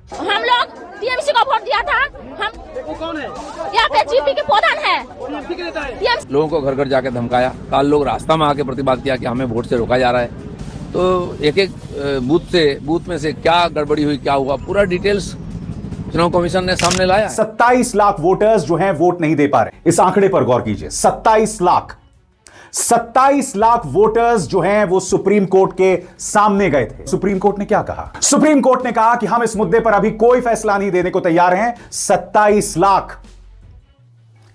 हम लोग टीएमसी को वोट दिया था। हम वो कौन है? यहाँ पे जीपी के प्रधान है। टीएमसी के नेता है। TMC लोगों को घर घर जाके धमकाया, काल लोग रास्ता में आके प्रतिबाद किया कि हमें वोट से रोका जा रहा है। तो एक एक बूथ में से क्या गड़बड़ी हुई, क्या हुआ, पूरा डिटेल्स चुनाव कमीशन ने सामने लाया। 27 लाख वोटर्स जो हैं वोट नहीं दे पा रहे। इस आंकड़े पर गौर कीजिए, 27 लाख वोटर्स जो हैं वो सुप्रीम कोर्ट के सामने गए थे। सुप्रीम कोर्ट ने क्या कहा? सुप्रीम कोर्ट ने कहा कि हम इस मुद्दे पर अभी कोई फैसला नहीं देने को तैयार हैं। 27 लाख,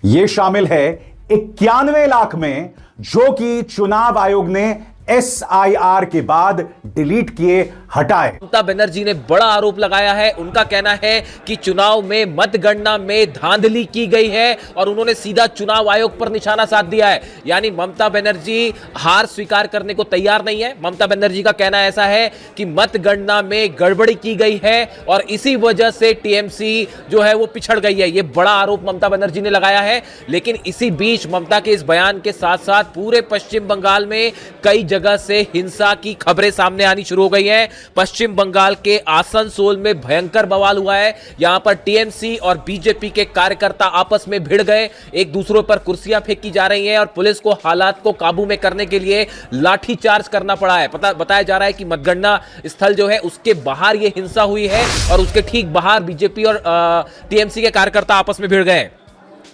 यह शामिल है 91 लाख में जो कि चुनाव आयोग ने SIR के बाद डिलीट किए, हटाए। ममता बनर्जी ने बड़ा आरोप लगाया है। उनका कहना है कि चुनाव में मतगणना में धांधली की गई है और उन्होंने सीधा चुनाव आयोग पर निशाना साध दिया है। यानी ममता बनर्जी हार स्वीकार करने को तैयार नहीं है। ममता बनर्जी का कहना ऐसा है कि मतगणना में गड़बड़ी की गई है और इसी वजह से टीएमसी जो है वो पिछड़ गई है। यह बड़ा आरोप ममता बनर्जी ने लगाया है। लेकिन इसी बीच ममता के इस बयान के साथ साथ पूरे पश्चिम बंगाल में कई जगह से हिंसा की खबरें सामने आनी शुरू हो गई हैं। पश्चिम बंगाल के आसनसोल में भयंकर बवाल हुआ है। यहां पर टीएमसी और बीजेपी के कार्यकर्ता आपस में भिड़ गए, एक दूसरों पर कुर्सियां फेंकी जा रही हैं और पुलिस को हालात को काबू में करने के लिए लाठीचार्ज करना पड़ा है। बताया जा रहा है कि मतगणना स्थल जो है उसके बाहर यह हिंसा हुई है और उसके ठीक बाहर बीजेपी और टीएमसी के कार्यकर्ता आपस में भिड़ गए।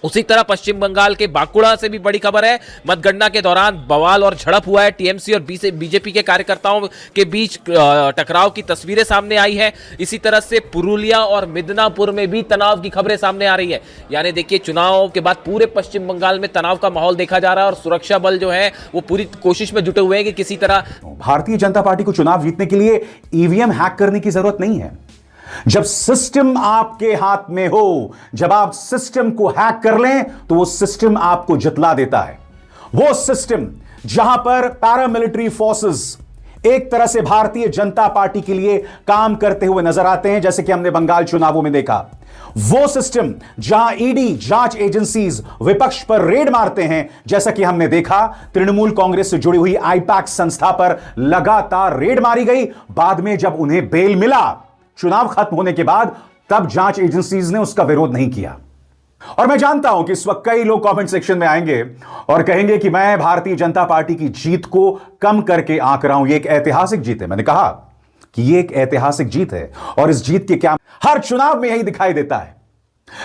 उसी तरह पश्चिम बंगाल के बांकुड़ा से भी बड़ी खबर है। मतगणना के दौरान बवाल और झड़प हुआ है। टीएमसी और बीजेपी के कार्यकर्ताओं के बीच टकराव की तस्वीरें सामने आई है। इसी तरह से पुरुलिया और मिदनापुर में भी तनाव की खबरें सामने आ रही है। यानी देखिए, चुनाव के बाद पूरे पश्चिम बंगाल में तनाव का माहौल देखा जा रहा है और सुरक्षा बल जो है वो पूरी कोशिश में जुटे हुए हैं कि किसी तरह भारतीय जनता पार्टी को चुनाव जीतने के लिए ईवीएम हैक करने की जरूरत नहीं है। जब सिस्टम आपके हाथ में हो, जब आप सिस्टम को हैक कर लें तो वो सिस्टम आपको जितला देता है। वो सिस्टम जहां पर पैरामिलिट्री फोर्सेस एक तरह से भारतीय जनता पार्टी के लिए काम करते हुए नजर आते हैं, जैसे कि हमने बंगाल चुनावों में देखा। वो सिस्टम जहां ईडी जांच एजेंसीज विपक्ष पर रेड मारते हैं, जैसा कि हमने देखा तृणमूल कांग्रेस से जुड़ी हुई आईपैक संस्था पर लगातार रेड मारी गई। बाद में जब उन्हें बेल मिला चुनाव खत्म होने के बाद, तब जांच एजेंसीज ने उसका विरोध नहीं किया। और मैं जानता हूं कि इस वक्त कई लोग कमेंट सेक्शन में आएंगे और कहेंगे कि मैं भारतीय जनता पार्टी की जीत को कम करके आंक रहा हूं, यह एक ऐतिहासिक जीत है। मैंने कहा कि यह एक ऐतिहासिक जीत है और इस जीत के क्या हर चुनाव में यही दिखाई देता है।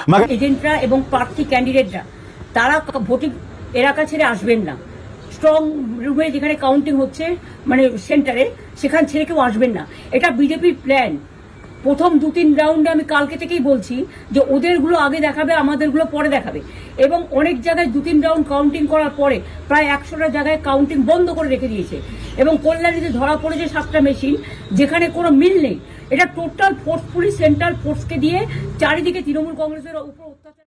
मगर एजेंटरा এবং প্রার্থী ক্যান্ডিডেটরা তারা ভোটিং এলাকা ছেড়ে আসবেন না। স্ট্রং রুমে যেখানে কাউন্টিং হচ্ছে মানে সেন্টারে, সেখান ছেড়ে কেউ আসবেন না। এটা বিজেপির প্ল্যান। প্রথম 2-3 রাউন্ডে আমি কালকে থেকেই বলছি যে ওদেরগুলো আগে দেখাবে, আমাদেরগুলো পরে দেখাবে। এবং অনেক জায়গায় 2-3 রাউন্ড কাউন্টিং করার পরে প্রায় 100টা জায়গায় কাউন্টিং বন্ধ করে রেখে দিয়েছে। এবং কল্যাণীতে ধরা পড়েছে 7টা মেশিন, যেখানে কোনো মিল নেই। এটা টোটাল ফোর্সফুলি সেন্ট্রাল ফোর্সকে দিয়ে চারিদিকে তৃণমূল কংগ্রেসের উপর অত্যাচার।